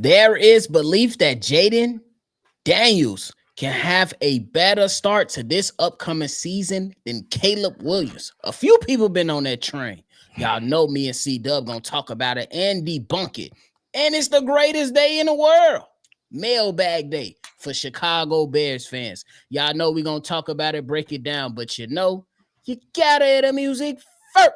There is belief that Jayden Daniels can have a better start to this upcoming season than Caleb Williams. A few people been on that train. Y'all know me and C-Dubb gonna talk about it and debunk it. And it's the greatest day in the world. Mailbag day for Chicago Bears fans. Y'all know we gonna talk about it, break it down, but you gotta hear the music first.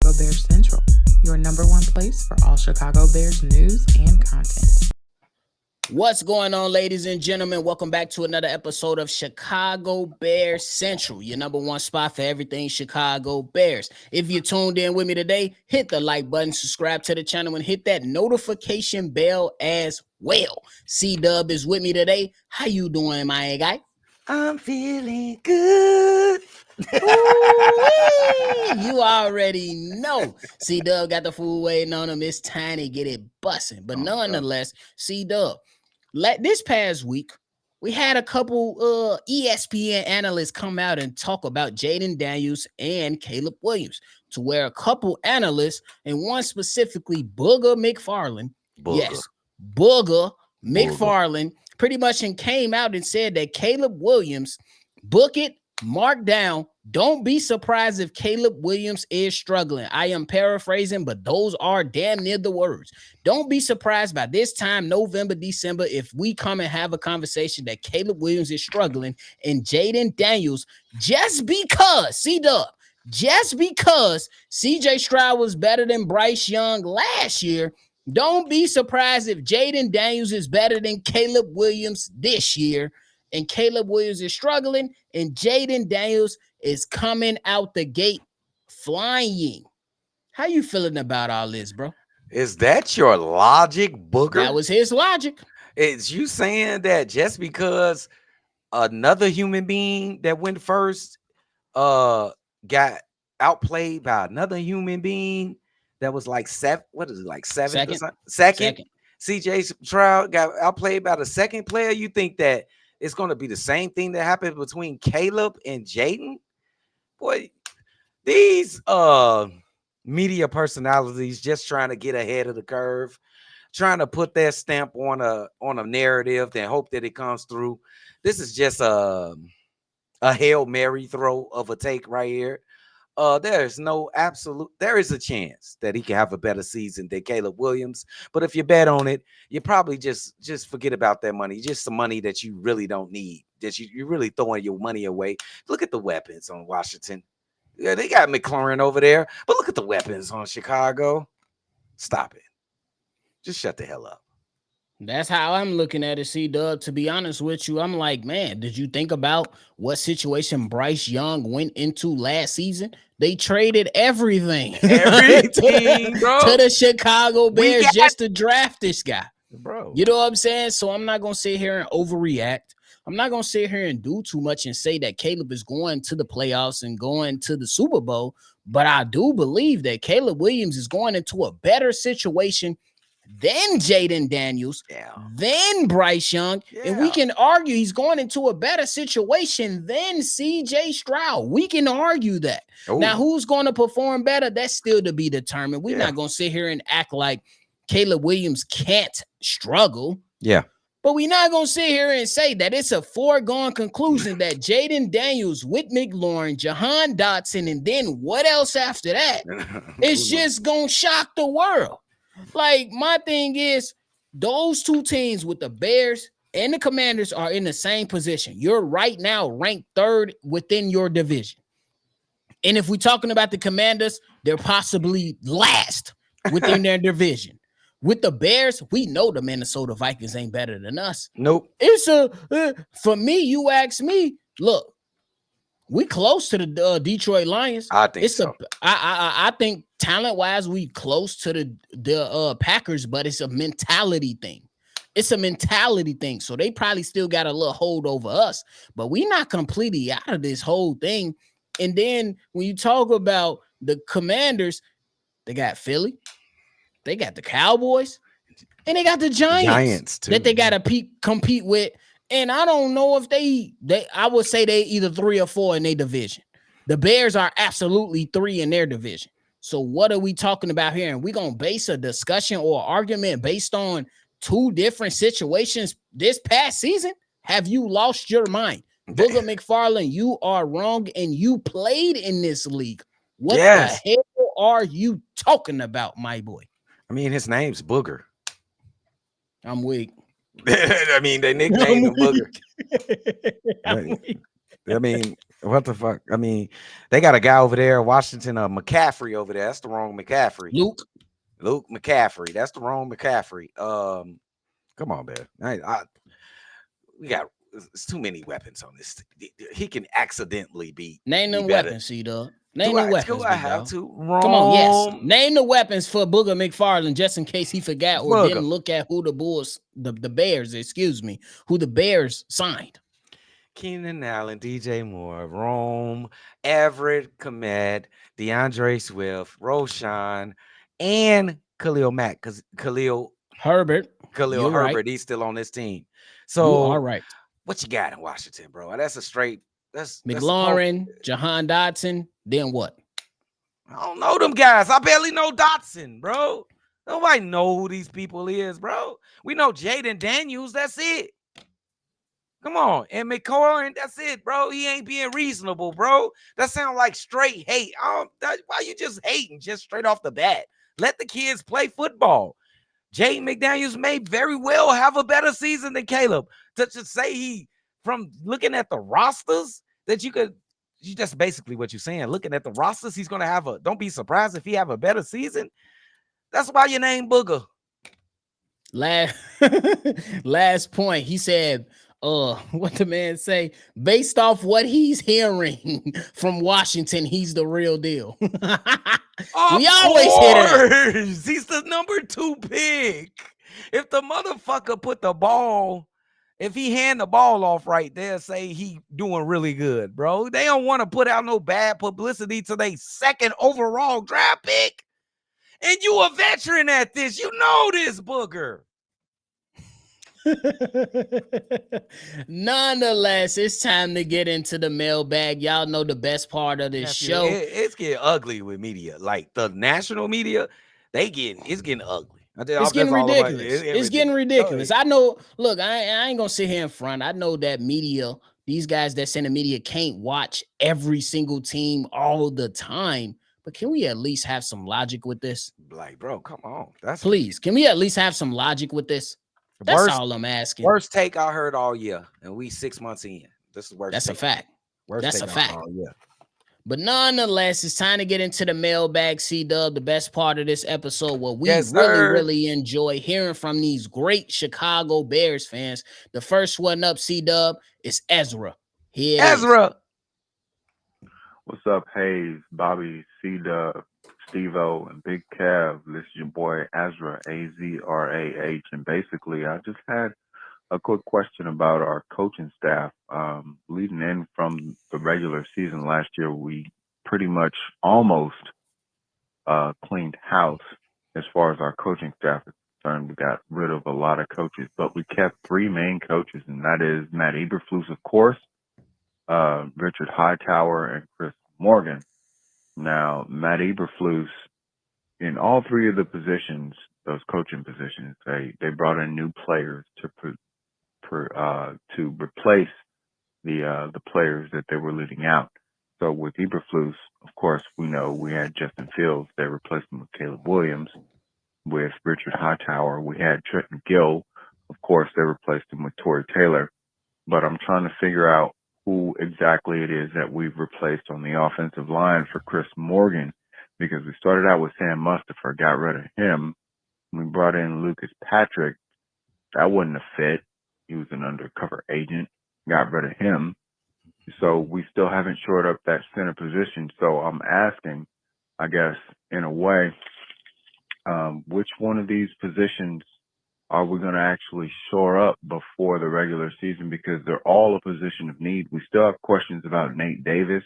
Chicago Bears Central, your number one place for all Chicago Bears news and content. What's going on, ladies and gentlemen? Welcome back to another episode of Chicago Bears Central, your number one spot for everything Chicago Bears. If you tuned in with me today, hit the like button, subscribe to the channel, and hit that notification bell as well. C-Dubb is with me today. How you doing, my guy? I'm feeling good. You already know. C-Dubb got the food waiting on him. It's time to get it busting. But nonetheless, C-Dubb, this past week, we had a couple ESPN analysts come out and talk about Jayden Daniels and Caleb Williams, to where a couple analysts, and one specifically, Booger McFarland, McFarland, pretty much came out and said that Caleb Williams, book it, mark down, don't be surprised if Caleb Williams is struggling. I am paraphrasing, but those are damn near the words. Don't be surprised by this time, November, December, if we come and have a conversation that Caleb Williams is struggling and Jayden Daniels, just because, C-Dubb, just because CJ Stroud was better than Bryce Young last year, don't be surprised if Jayden Daniels is better than Caleb Williams this year, and Caleb Williams is struggling, and Jayden Daniels is coming out the gate flying. How you feeling about all this, bro? Is that your logic, Booger? That was his logic. Is you saying that just because another human being that went first got outplayed by another human being that was like seventh second. CJ Stroud got outplayed by the second player? You think that it's going to be the same thing that happened between Caleb and Jayden? Boy, these media personalities just trying to get ahead of the curve, trying to put their stamp on a narrative and hope that it comes through. This is just a Hail Mary throw of a take right here. There is a chance that he can have a better season than Caleb Williams. But if you bet on it, you probably just forget about that money. Just some money that you really don't need, that you're really throwing your money away. Look at the weapons on Washington. Yeah, they got McLaurin over there, but look at the weapons on Chicago. Stop it. Just shut the hell up. That's how I'm looking at it, C-Dubb. To be honest with you, I'm like, man, did you think about what situation Bryce Young went into last season? They traded everything, bro, to the Chicago Bears just to draft this guy, bro. You know what I'm saying? So I'm not gonna sit here and overreact. I'm not gonna sit here and do too much and say that Caleb is going to the playoffs and going to the Super Bowl, but I do believe that Caleb Williams is going into a better situation than Jayden Daniels, then Bryce Young, and we can argue he's going into a better situation than CJ Stroud. We can argue that. Ooh. Now, who's going to perform better? That's still to be determined. We're not going to sit here and act like Caleb Williams can't struggle. Yeah. But we're not going to sit here and say that it's a foregone conclusion that Jayden Daniels with McLaurin, Jahan Dotson, and then what else after that? It's just going to shock the world. Like, my thing is, those two teams with the Bears and the Commanders are in the same position. You're right now ranked third within your division. And if we're talking about the Commanders, they're possibly last within their division. With the Bears, we know the Minnesota Vikings ain't better than us. Nope. It's for me, you ask me, look, we close to the Detroit Lions. I think so. I think talent-wise, we close to the Packers, but it's a mentality thing. It's a mentality thing. So they probably still got a little hold over us, but we're not completely out of this whole thing. And then when you talk about the Commanders, they got Philly, they got the Cowboys, and they got the Giants too, that they got to compete with. And I don't know if I would say they either 3 or 4 in their division. The Bears are absolutely 3 in their division. So what are we talking about here? And we're going to base a discussion or argument based on two different situations this past season? Have you lost your mind? Booger McFarland, you are wrong, and you played in this league. What the hell are you talking about, my boy? I mean, his name's Booger. I'm weak. I mean, they nicknamed him Booger. I mean, what the fuck? I mean, they got a guy over there, Washington, McCaffrey over there. That's the wrong McCaffrey. Luke McCaffrey. That's the wrong McCaffrey. Come on, man. We got it's too many weapons on this. He can accidentally beat. Name them weapons, C-Dubb. Name the weapons. I have to? Wrong. Come on, yes. Name the weapons for Booger McFarland, just in case he forgot or didn't look at who the Bears, who the Bears signed. Keenan Allen, DJ Moore, Rome, Everett Komet, DeAndre Swift, Roshan, and Khalil Mack. Because Khalil Herbert, right. He's still on this team. So you are right. What you got in Washington, bro? That's a straight. That's McLaurin, Jahan Dotson. Then what? I don't know them guys. I barely know Dotson, bro. Nobody know who these people is, bro. We know Jayden Daniels. That's it. Come on. And McCoy, that's it, bro. He ain't being reasonable, bro. That sounds like straight hate. Why you just hating just straight off the bat? Let the kids play football. Jayden McDaniels may very well have a better season than Caleb. To say he, from looking at the rosters, that you just basically what you're saying. Looking at the rosters, he's going to have don't be surprised if he have a better season. That's why your name Booger. Last point, he said, what the man say? Based off what he's hearing from Washington, he's the real deal. We always hear that. He's the number 2 pick. If the motherfucker put the ball, if he hand the ball off right, they'll say he doing really good, bro. They don't want to put out no bad publicity to their 2nd overall draft pick. And you a veteran at this. You know this, Booger. Nonetheless, it's time to get into the mailbag. Y'all know the best part of this show. It's getting ugly with media. Like the national media, it's getting ugly. It's getting ridiculous. It's getting ridiculous. I know. Look, I ain't gonna sit here in front. I know that media, these guys that's in the media, can't watch every single team all the time. But can we at least have some logic with this? Like, bro, come on. Please. Can we at least have some logic with this? That's all I'm asking. Worst take I heard all year, and we 6 months in. This is worst. That's take. A fact. That's a fact. Yeah. But nonetheless, it's time to get into the mailbag, C-Dubb, the best part of this episode, where we really enjoy hearing from these great Chicago Bears fans. The first one up, C-Dubb, is Ezra. Ezra. What's up, Haize, Bobby, C-Dubb, Steve-O, and Big Kev? This is your boy Ezra, Azrah. And basically, I just had a quick question about our coaching staff. Leading in from the regular season last year, we pretty much almost cleaned house as far as our coaching staff is concerned. We got rid of a lot of coaches, but we kept 3 main coaches, and that is Matt Eberflus, of course, Richard Hightower, and Chris Morgan. Now, Matt Eberflus, in all 3 of the positions, those coaching positions, they brought in new players to replace the players that they were leading out. So with Eberflus, of course, we know we had Justin Fields. They replaced him with Caleb Williams. With Richard Hightower, we had Trenton Gill. Of course, they replaced him with Torrey Taylor. But I'm trying to figure out who exactly it is that we've replaced on the offensive line for Chris Morgan, because we started out with Sam Mustipher, got rid of him. We brought in Lucas Patrick. That wouldn't have fit. He was an undercover agent, got rid of him. So we still haven't shored up that center position. So I'm asking, I guess, in a way, which one of these positions are we going to actually shore up before the regular season? Because they're all a position of need. We still have questions about Nate Davis.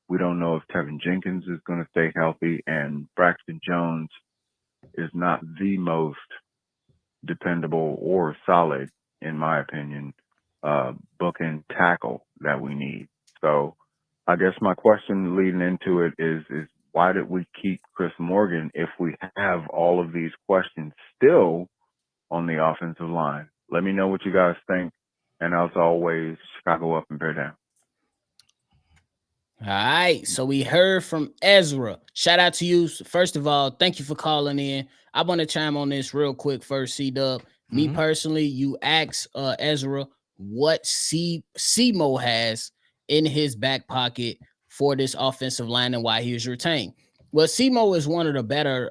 We don't know if Tevin Jenkins is going to stay healthy, and Braxton Jones is not the most dependable or solid, in my opinion, bookend tackle that we need. So I guess my question leading into it is why did we keep Chris Morgan if we have all of these questions still on the offensive line? Let me know what you guys think. And as always, Chicago up and bear down. All right, so we heard from Ezra. Shout out to you. First of all, thank you for calling in. I want to chime on this real quick first, C-Dubb. Me personally, you asked Ezra what C-Mo has in his back pocket for this offensive line and why he was retained. Well, C-Mo is one of the better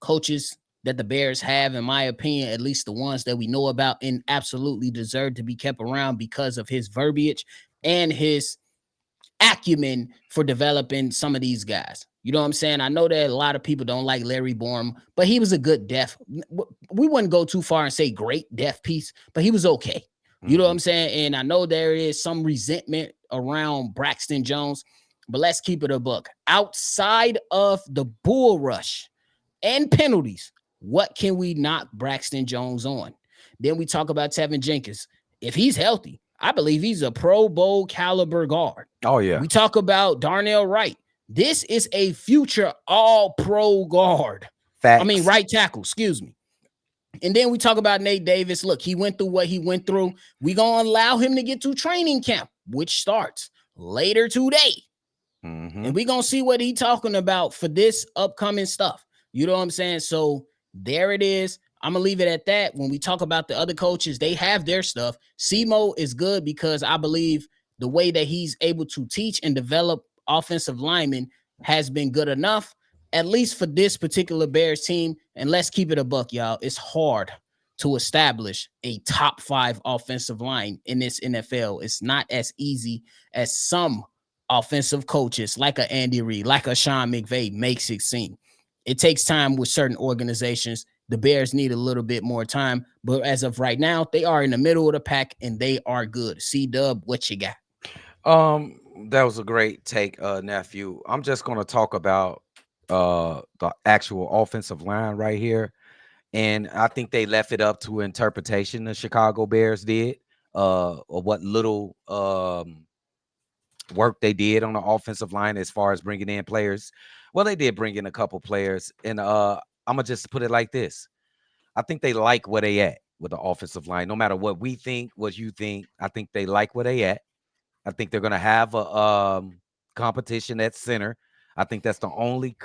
coaches that the Bears have, in my opinion, at least the ones that we know about, and absolutely deserve to be kept around because of his verbiage and his acumen for developing some of these guys. You know what I'm saying? I know that a lot of people don't like Larry Borum, but he was a good deaf. We wouldn't go too far and say great deaf piece, but he was okay. You know what I'm saying? And I know there is some resentment around Braxton Jones, but let's keep it a buck. Outside of the bull rush and penalties, what can we knock Braxton Jones on? Then we talk about Tevin Jenkins. If he's healthy, I believe he's a Pro Bowl caliber guard. Oh, yeah. We talk about Darnell Wright. This is a future all-pro guard. Facts. I mean, right tackle, excuse me. And then we talk about Nate Davis. Look, he went through what he went through. We're going to allow him to get to training camp, which starts later today. And we're going to see what he's talking about for this upcoming stuff. You know what I'm saying? So there it is. I'm going to leave it at that. When we talk about the other coaches, they have their stuff. C-Mo is good because I believe the way that he's able to teach and develop offensive linemen has been good enough, at least for this particular Bears team. And let's keep it a buck, y'all. It's hard to establish a top 5 offensive line in this NFL. It's not as easy as some offensive coaches like a Andy Reid, like a Sean McVay makes it seem. It takes time with certain organizations. The Bears need a little bit more time, but as of right now, they are in the middle of the pack and they are good. C-Dubb, what you got? That was a great take, nephew. I'm just going to talk about the actual offensive line right here, and I think they left it up to interpretation. The Chicago Bears did, or what little work they did on the offensive line as far as bringing in players. Well, they did bring in a couple players, and I'm gonna just put it like this: I think they like where they at with the offensive line. No matter what we think, what you think, I think they like where they at. I think they're gonna have a competition at center. I think that's the only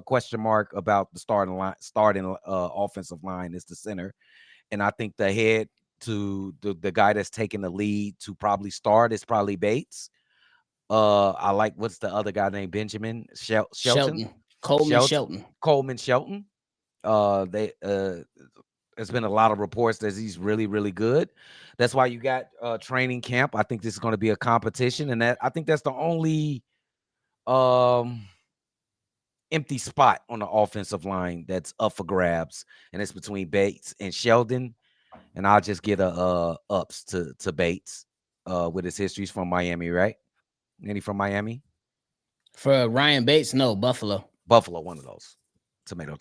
question mark about the starting offensive line is the center, and I think the head to the guy that's taking the lead to probably start is probably Bates. I like what's the other guy named Benjamin Shelton? Coleman Shelton. They there's been a lot of reports that he's really, really good. That's why you got training camp. I think this is going to be a competition, and that I think that's the only empty spot on the offensive line that's up for grabs, and it's between Bates and Sheldon. And I'll just get a ups to Bates with his histories from Miami, right? Any from Miami? For Ryan Bates, no, Buffalo. Buffalo, one of those. Tomato.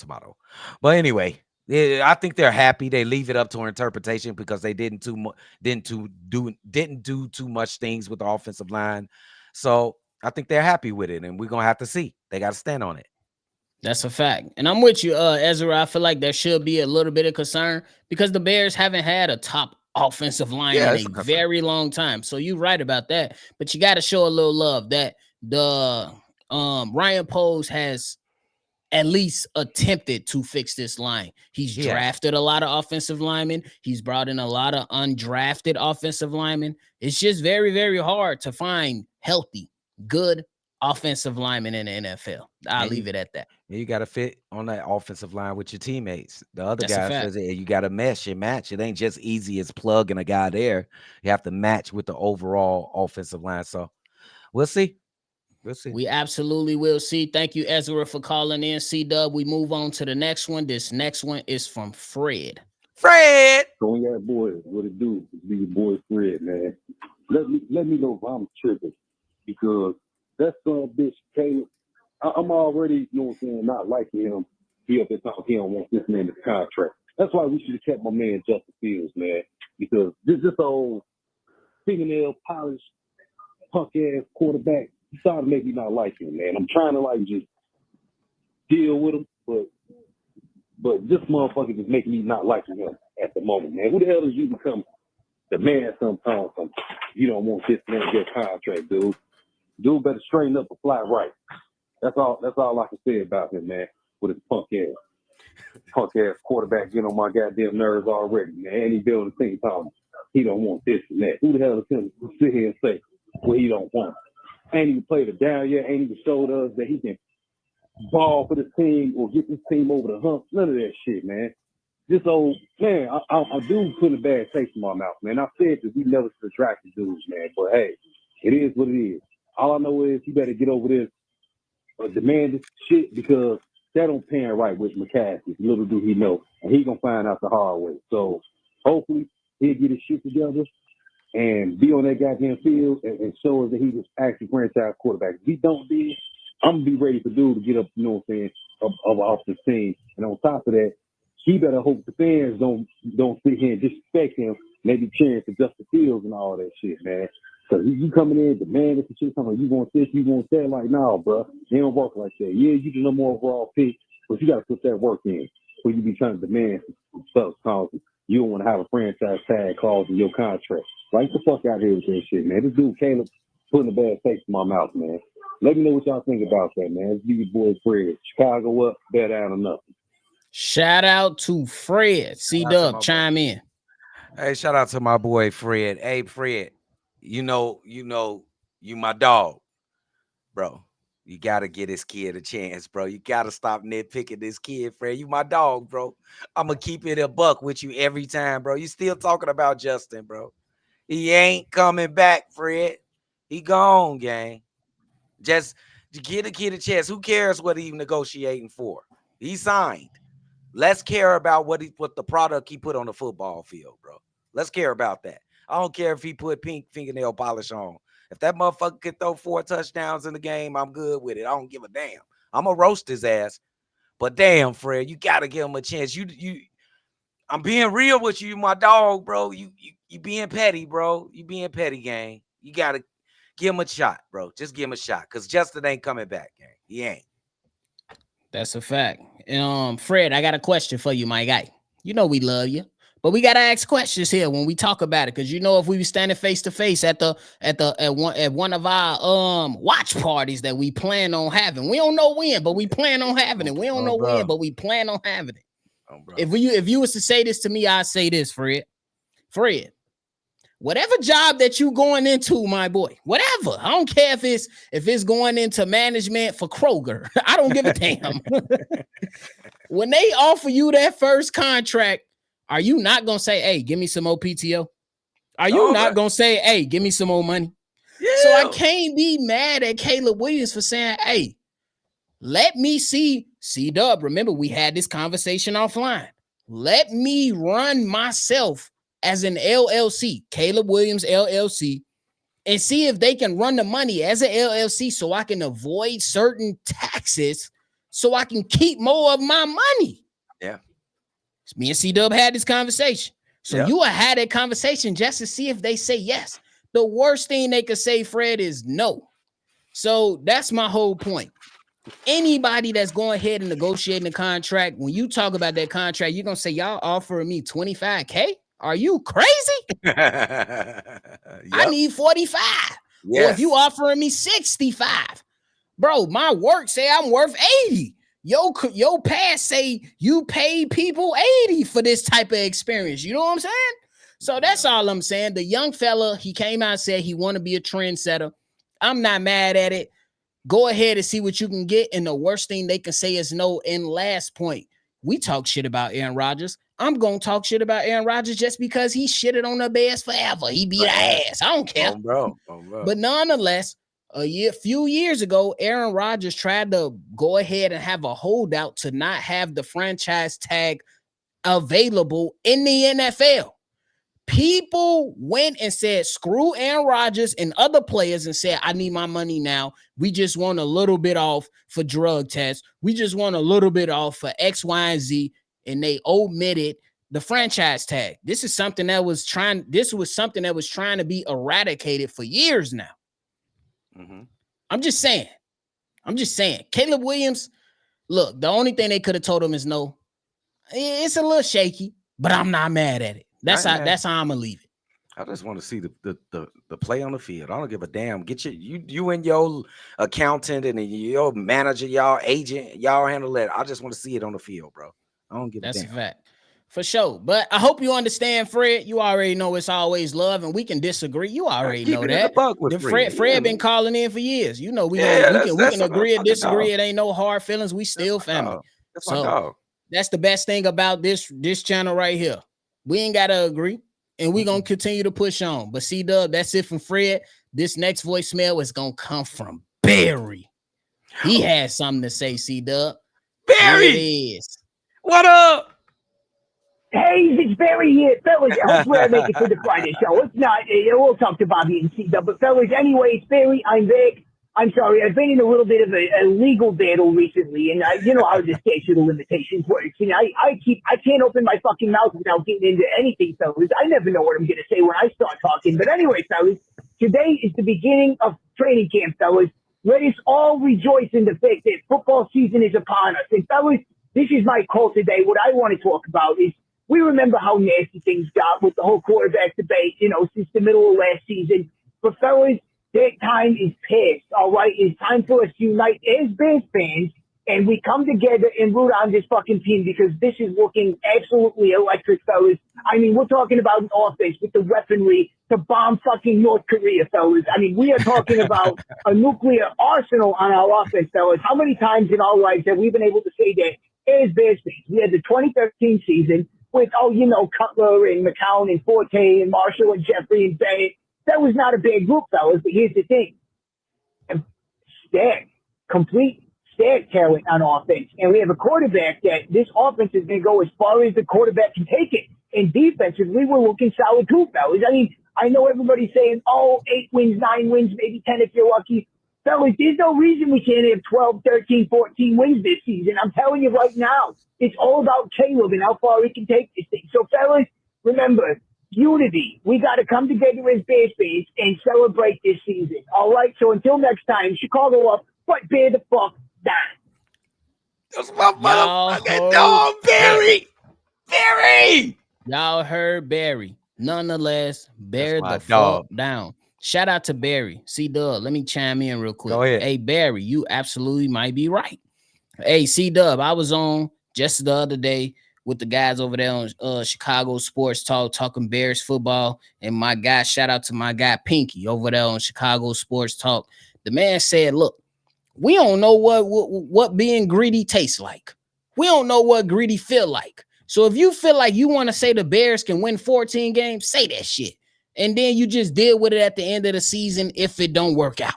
But anyway, yeah, I think they're happy. They leave it up to interpretation because they didn't do too much things with the offensive line. So I think they're happy with it, and we're gonna have to see. They got to stand on it. That's a fact. And I'm with you, Ezra. I feel like there should be a little bit of concern because the Bears haven't had a top offensive line in a very long time. So you're right about that. But you got to show a little love that the Ryan Poles has at least attempted to fix this line. He's drafted a lot of offensive linemen. He's brought in a lot of undrafted offensive linemen. It's just very, very hard to find healthy, good offensive linemen in the NFL. I'll leave it at that. You got to fit on that offensive line with your teammates. The other guy says you got to mesh and match. It ain't just easy as plugging a guy there. You have to match with the overall offensive line. So we'll see. We'll see. We absolutely will see. Thank you, Ezra, for calling in. C-Dubb, we move on to the next one. This next one is from Fred. Fred! So yeah, boys, what it do? It's be your boy Fred, man. Let me know if I'm tripping because that son of a bitch Caleb, I'm already, you know what I'm saying, not liking him. He up there talking, he don't want this man to contract. That's why we should have kept my man Justin Fields, man, because this old fingernail polished punk ass quarterback. He started to make me not like him, man. I'm trying to like just deal with him, but this motherfucker just making me not liking him at the moment, man. Who the hell does you become the man sometimes? You don't want this man to get a contract, dude. Dude better straighten up and fly right. That's all I can say about him, man, with his punk ass quarterback getting on my goddamn nerves already, man. And he building the thing talking. He don't want this and that. Who the hell is him to sit here and say what he don't want? Ain't even played it down yet. Ain't even showed us that he can ball for this team or get this team over the hump. None of that shit, man. This old man, I do put a bad taste in my mouth, man. I said that we never subtracted dudes, man. But hey, it is what it is. All I know is you better get over this demand this shit because that don't pan right with McCaskey. Little do he know, and he gonna find out the hard way. So hopefully he'll get his shit together and be on that goddamn field and show us that he's actually franchise quarterback. If he don't be, I'm gonna be ready for dude to get up, you know what I'm saying, off the team. And on top of that, he better hope the fans don't sit here and disrespect him, maybe cheering for Justin Fields and all that shit, man. Because you coming in, demanding for shit, coming, you want this, you want that, like, no, bro. They don't work like that. Yeah, you the number one overall pick, but you got to put that work in when you be trying to demand some stuff, cause you don't want to have a franchise tag clause in your contract. Like, get the fuck out of here with that shit, man. This dude, Caleb, putting a bad taste in my mouth, man. Let me know what y'all think about that, man. It's be your boy Fred. Chicago up, bear down or nothing. Shout out to Fred. C-Dubb, chime in. Hey, shout out to my boy Fred. Hey, Fred, you know, you my dog, bro. You gotta get this kid a chance, bro. You gotta stop nitpicking this kid, Fred. You my dog, bro. I'ma keep it a buck with you every time, bro. You still talking about Justin, bro. He ain't coming back, Fred. He gone, gang. Just give the kid a chance. Who cares what he negotiating for? He signed. Let's care about what the product he put on the football field, bro. Let's care about that. I don't care if he put pink fingernail polish on. If that motherfucker could throw 4 touchdowns in the game, I'm good with it. I don't give a damn. I'm gonna roast his ass. But damn, Fred, you gotta give him a chance. I'm being real with you, my dog, bro. You being petty, bro. You being petty, gang. You gotta give him a shot, bro. Just give him a shot. Cause Justin ain't coming back, gang. He ain't. That's a fact. Fred, I got a question for you, my guy. You know we love you, but we gotta ask questions here when we talk about it, because you know if we be standing face to face at one of our watch parties that we plan on having, we don't know when, but we plan on having it. We don't know when, but we plan on having it. If you was to say this to me, I'd say this, Fred. Whatever job that you going into, my boy, whatever. I don't care if it's going into management for Kroger. I don't give a damn. When they offer you that first contract, are you not going to say, hey, give me some more PTO? Are you not going to say, hey, give me some more money? Yeah. So I can't be mad at Caleb Williams for saying, hey, let me see C-Dubb. Remember, we had this conversation offline. Let me run myself as an LLC, Caleb Williams LLC, and see if they can run the money as an LLC so I can avoid certain taxes so I can keep more of my money. Yeah. Me and C-Dubb had this conversation. So you will have that conversation just to see if they say yes. The worst thing they could say, Fred, is no. So that's my whole point. Anybody that's going ahead and negotiating a contract, when you talk about that contract, you're going to say, y'all offering me $25K? Are you crazy? I need 45. Yes. Or if you offering me 65, bro, my work say I'm worth 80. Your past say you pay people 80 for this type of experience. You know what I'm saying? So that's all I'm saying. The young fella, he came out and said he want to be a trendsetter. I'm not mad at it. Go ahead and see what you can get. And the worst thing they can say is no. And last point, we talk shit about Aaron Rodgers. I'm going to talk shit about Aaron Rodgers just because he shitted on the Bears forever. He beat our ass. I don't care. Oh, bro. But nonetheless, few years ago, Aaron Rodgers tried to go ahead and have a holdout to not have the franchise tag available in the NFL. People went and said, screw Aaron Rodgers and other players and said, I need my money now. We just want a little bit off for drug tests. We just want a little bit off for X, Y, and Z. And they omitted the franchise tag. This was something that was trying to be eradicated for years now. I'm just saying. Caleb Williams, Look, the only thing they could have told him is no. It's a little shaky, but I'm not mad at it. That's how I'm gonna leave it. I just want to see the play on the field. I don't give a damn. Get you and your accountant and your manager, y'all agent, y'all handle that. I just want to see it on the field, bro. I don't give a damn. That's a fact. For sure. But I hope you understand, Fred. You already know it's always love, and we can disagree. You already know that. Fred been calling in for years. You know, we can agree or disagree. It ain't no hard feelings. We still family. That's my dog. That's the best thing about this channel right here. We ain't gotta agree, and we're gonna continue to push on. But C-Dubb, that's it from Fred. This next voicemail is gonna come from Barry. He has something to say, C-Dubb. Barry, here it is. What up? Hey, it's Barry here. Fellas, hopefully I make it for the Friday show. If not, we'll talk to Bobby and C-Dubb. But fellas, anyway, it's Barry. I'm back. I'm sorry. I've been in a little bit of a legal battle recently, and you know how the statute of limitations works. And I can't open my fucking mouth without getting into anything, fellas. I never know what I'm going to say when I start talking. But anyway, fellas, today is the beginning of training camp, fellas. Let us all rejoice in the fact that football season is upon us. And fellas, this is my call today. What I want to talk about is we remember how nasty things got with the whole quarterback debate, since the middle of last season. But fellas, that time is past, all right? It's time for us to unite as Bears fans, and we come together and root on this fucking team because this is looking absolutely electric, fellas. I mean, we're talking about an offense with the weaponry to bomb fucking North Korea, fellas. I mean, we are talking about a nuclear arsenal on our offense, fellas. How many times in our lives have we been able to say that as Bears fans? We had the 2013 season with, Cutler and McCown and Forte and Marshall and Jeffrey and Bennett. That was not a bad group, fellas, but here's the thing. Complete stack talent on offense. And we have a quarterback that this offense is going to go as far as the quarterback can take it. And defensively, we're looking solid too, fellas. I mean, I know everybody's saying, 8 wins, 9 wins, maybe 10 if you're lucky. Fellas, there's no reason we can't have 12, 13, 14 wins this season. I'm telling you right now, it's all about Caleb and how far he can take this thing. So, fellas, remember, unity. We got to come together as Bears fans and celebrate this season. All right? So until next time, Chicago up, but bear the fuck down. That's my motherfucking dog, Barry. Barry! Y'all heard Barry. Nonetheless, bear the dog. fuck down. Shout out to Barry. C-Dubb, let me chime in real quick. Go ahead. Hey, Barry, you absolutely might be right. Hey, C-Dubb, I was on just the other day with the guys over there on Chicago Sports Talk, talking Bears football. And my guy, shout out to my guy Pinky over there on Chicago Sports Talk. The man said, look, we don't know what being greedy tastes like. We don't know what greedy feel like. So if you feel like you want to say the Bears can win 14 games, say that shit. And then you just deal with it at the end of the season if it don't work out.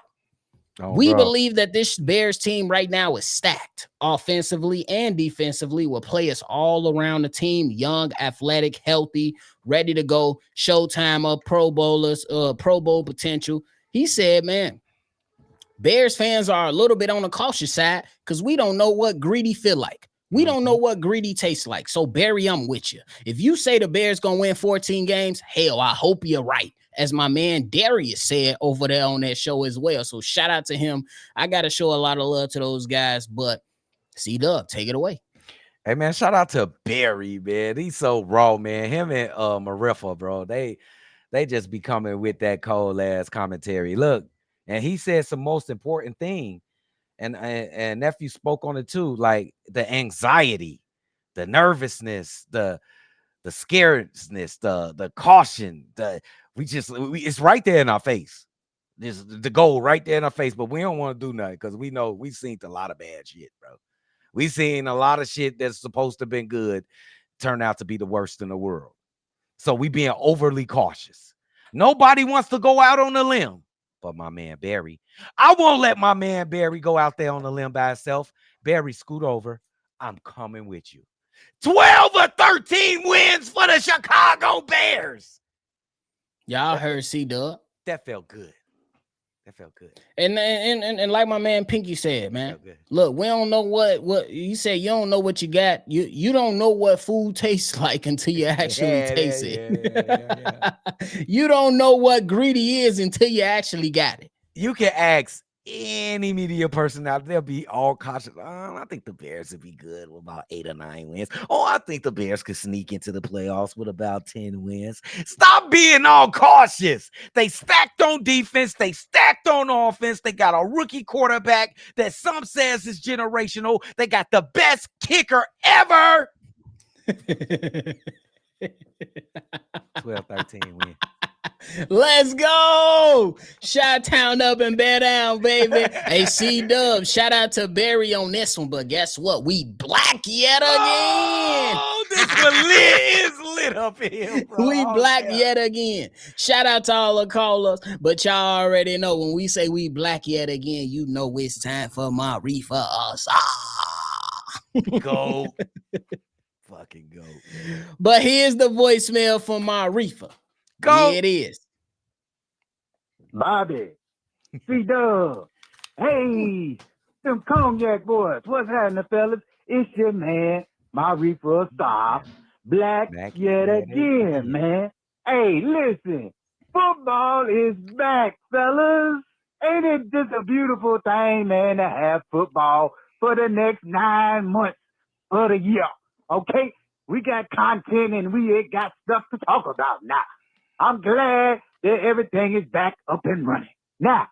We believe that this Bears team right now is stacked offensively and defensively with players all around the team, young, athletic, healthy, ready to go, showtime of Pro Bowlers, Pro Bowl potential. He said, man, Bears fans are a little bit on the cautious side because we don't know what greedy feel like. We don't know what greedy tastes like. So, Barry, I'm with you. If you say the Bears going to win 14 games, hell, I hope you're right. As my man Darius said over there on that show as well. So, shout out to him. I got to show a lot of love to those guys. But, C-Dubb, take it away. Hey, man, shout out to Barry, man. He's so raw, man. Him and Marifa, bro, they just be coming with that cold-ass commentary. Look, and he said some most important thing. And nephew spoke on it too, like the anxiety, the nervousness, the scaredness, the caution, it's right there in our face. There's the goal right there in our face, but we don't want to do nothing because we know we've seen a lot of bad shit, bro. We've seen a lot of shit that's supposed to have been good turn out to be the worst in the world. So we being overly cautious. Nobody wants to go out on a limb. But my man Barry, I won't let my man Barry go out there on the limb by himself. Barry, scoot over. I'm coming with you. 12 or 13 wins for the Chicago Bears. Y'all heard C-Dubb. That felt good. That felt good. And like my man Pinky said, man, look, we don't know what you said. You don't know what you got. You don't know what food tastes like until you actually taste it. You don't know what greedy is until you actually got it. You can ask any media person out there, be all cautious. I think the Bears would be good with about 8 or 9 wins. Oh, I think the Bears could sneak into the playoffs with about 10 wins. Stop being all cautious. They stacked on defense. They stacked on offense. They got a rookie quarterback that some says is generational. They got the best kicker ever. 12-13 win. Let's go. Shot town up and bear down, baby. Hey, C-Dubb, shout out to Barry on this one, but guess what? We black yet again. Oh, this one is lit up here, bro. We black yet again. Shout out to all the callers, but y'all already know when we say we black yet again, you know it's time for my reefer. Go. Fucking go. But here's the voicemail from my reefer. Go. Here it is. Bobby, C-Dubb, hey, them cognac boys, what's happening, fellas? It's your man, my reefer star, black yet again, man. Hey, listen, football is back, fellas. Ain't it just a beautiful thing, man, to have football for the next 9 months of the year, okay? We got content and we got stuff to talk about now. I'm glad that everything is back up and running. Now,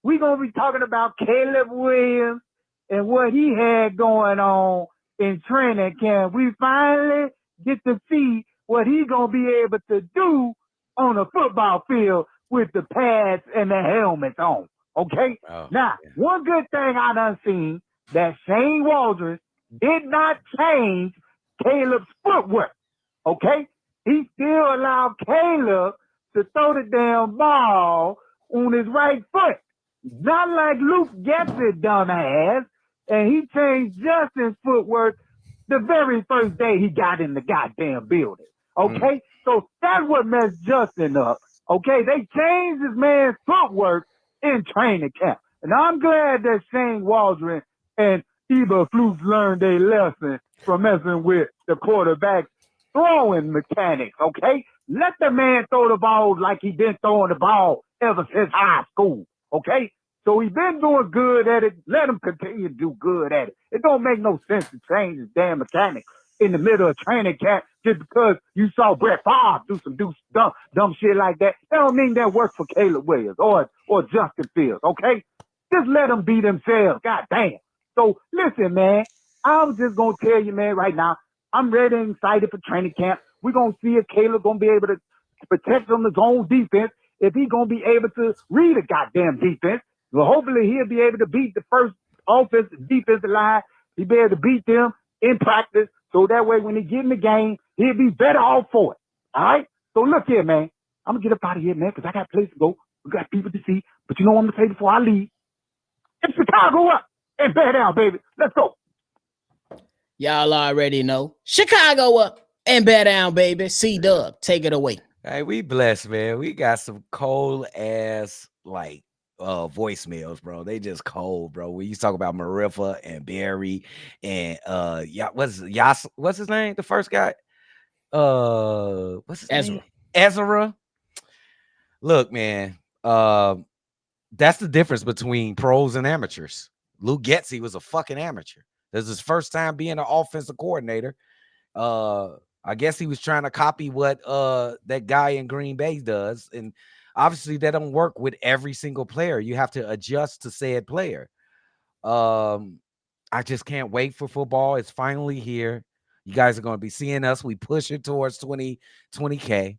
we're going to be talking about Caleb Williams and what he had going on in training camp. We finally get to see what he's going to be able to do on a football field with the pads and the helmets on, okay? One good thing I done seen that Shane Waldron did not change Caleb's footwork, okay? He still allowed Caleb to throw the damn ball on his right foot. Not like Luke Getsy, dumbass. And he changed Justin's footwork the very first day he got in the goddamn building. Okay? So that's what messed Justin up. Okay? They changed this man's footwork in training camp. And I'm glad that Shane Waldron and Eberflus learned their lesson from messing with the quarterback's throwing mechanics, okay? Let the man throw the ball like he been throwing the ball ever since high school, okay? So he been doing good at it. Let him continue to do good at it. It don't make no sense to change his damn mechanics in the middle of training camp just because you saw Brett Favre do some dumb shit like that. That don't mean that works for Caleb Williams or Justin Fields, okay? Just let them be themselves. God damn. So listen, man, I'm just going to tell you, man, right now, I'm ready and excited for training camp. We're going to see if Caleb going to be able to protect on his own defense, if he going to be able to read a goddamn defense. Well, hopefully he'll be able to beat the first defensive line. He'll be able to beat them in practice. So that way when he get in the game, he'll be better off for it. All right? So look here, man. I'm going to get up out of here, man, because I got a place to go. We got people to see. But you know what I'm going to say before I leave? It's Chicago up and bear down, baby. Let's go. Y'all already know. Chicago up and bear down, baby. C-Dubb, take it away. Hey, we blessed, man. We got some cold ass voicemails, bro. They just cold, bro. We used to talk about Mariffa and Barry and what's his name? The first guy? What's his name? Ezra. Look, man, that's the difference between pros and amateurs. Luke Getsy was a fucking amateur. This is his first time being an offensive coordinator. I guess he was trying to copy what that guy in Green Bay does. And obviously that don't work with every single player. You have to adjust to said player. I just can't wait for football. It's finally here. You guys are going to be seeing us. We push it towards 20K.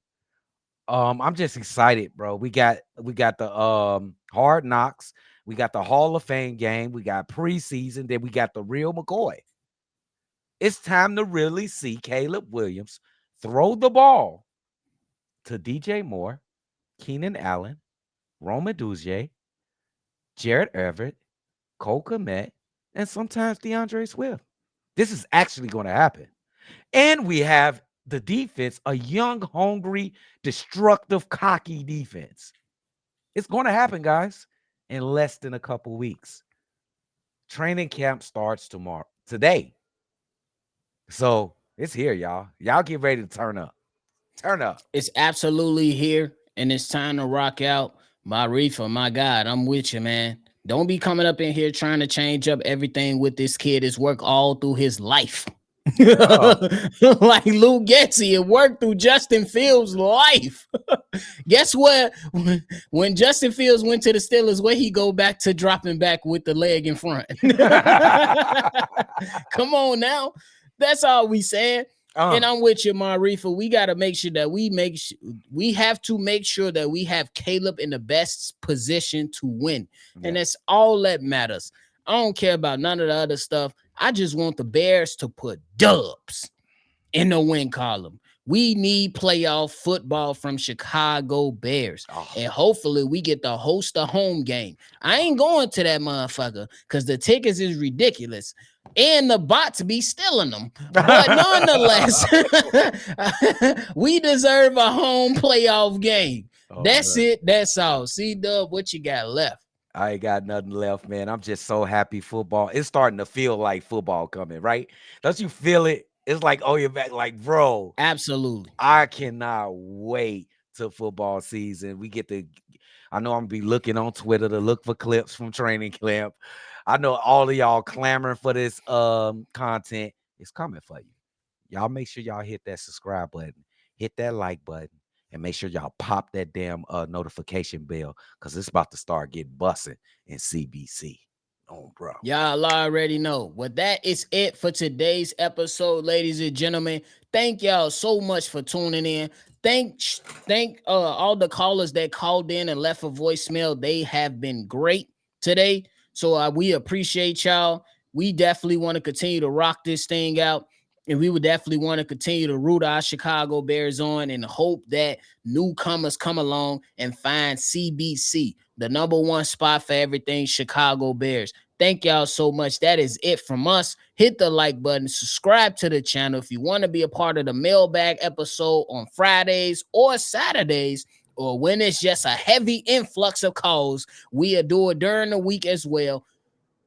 I'm just excited, bro. We got the Hard Knocks. We got the Hall of Fame game. We got preseason. Then we got the real McCoy. It's time to really see Caleb Williams throw the ball to DJ Moore, Keenan Allen, Rome Odunze, Jared Everett, Cole Kmet, and sometimes DeAndre Swift. This is actually going to happen. And we have the defense, a young, hungry, destructive, cocky defense. It's going to happen, guys, in less than a couple weeks. Training camp starts today. So it's here, y'all. Y'all get ready to turn up. Turn up. It's absolutely here, and it's time to rock out. My reefer, my God, I'm with you, man. Don't be coming up in here trying to change up everything with this kid. It's worked all through his life. Like Lou Getzey, it worked through Justin Fields' life. Guess what? When Justin Fields went to the Steelers, where he go back to dropping back with the leg in front? Come on now. That's all we saying. And I'm with you, Marifa. We got to make sure that we have to make sure that we have Caleb in the best position to win. Yeah. And that's all that matters. I don't care about none of the other stuff. I just want the Bears to put dubs in the win column. We need playoff football from Chicago Bears. And hopefully we get to host a home game. I ain't going to that motherfucker because the tickets is ridiculous. And the bots be stealing them. But nonetheless, we deserve a home playoff game. That's it. That's all. C-Dubb, what you got left? I ain't got nothing left, man. I'm just so happy football. It's starting to feel like football coming, right? Don't you feel it? It's like, oh, you're back. Like, bro. Absolutely. I cannot wait till football season. I know I'm going to be looking on Twitter to look for clips from training camp. I know all of y'all clamoring for this content. It's coming for you. Y'all make sure y'all hit that subscribe button, hit that like button, and make sure y'all pop that damn notification bell because it's about to start getting bussing in CBC. Oh, bro. Y'all already know. Well, that is it for today's episode, ladies and gentlemen. Thank y'all so much for tuning in. Thank all the callers that called in and left a voicemail. They have been great today. So we appreciate y'all. We definitely want to continue to rock this thing out. And we would definitely want to continue to root our Chicago Bears on and hope that newcomers come along and find CBC, the number one spot for everything Chicago Bears. Thank y'all so much. That is it from us. Hit the like button. Subscribe to the channel. If you want to be a part of the Mailbag episode on Fridays or Saturdays, or when it's just a heavy influx of calls, we do it during the week as well.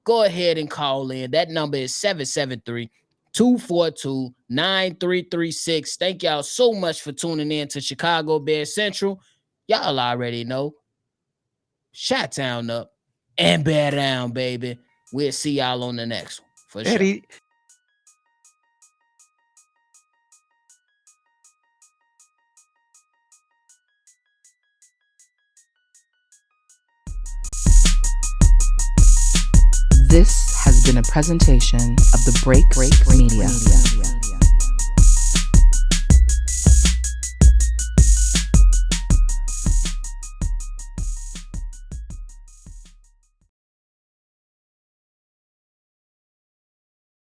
Go ahead and call in. That number is 773-242-9336. Thank y'all so much for tuning in to Chicago Bears Central. Y'all already know. Shot Town up and bear down, baby. We'll see y'all on the next one. For sure. This has been a presentation of the Break Media.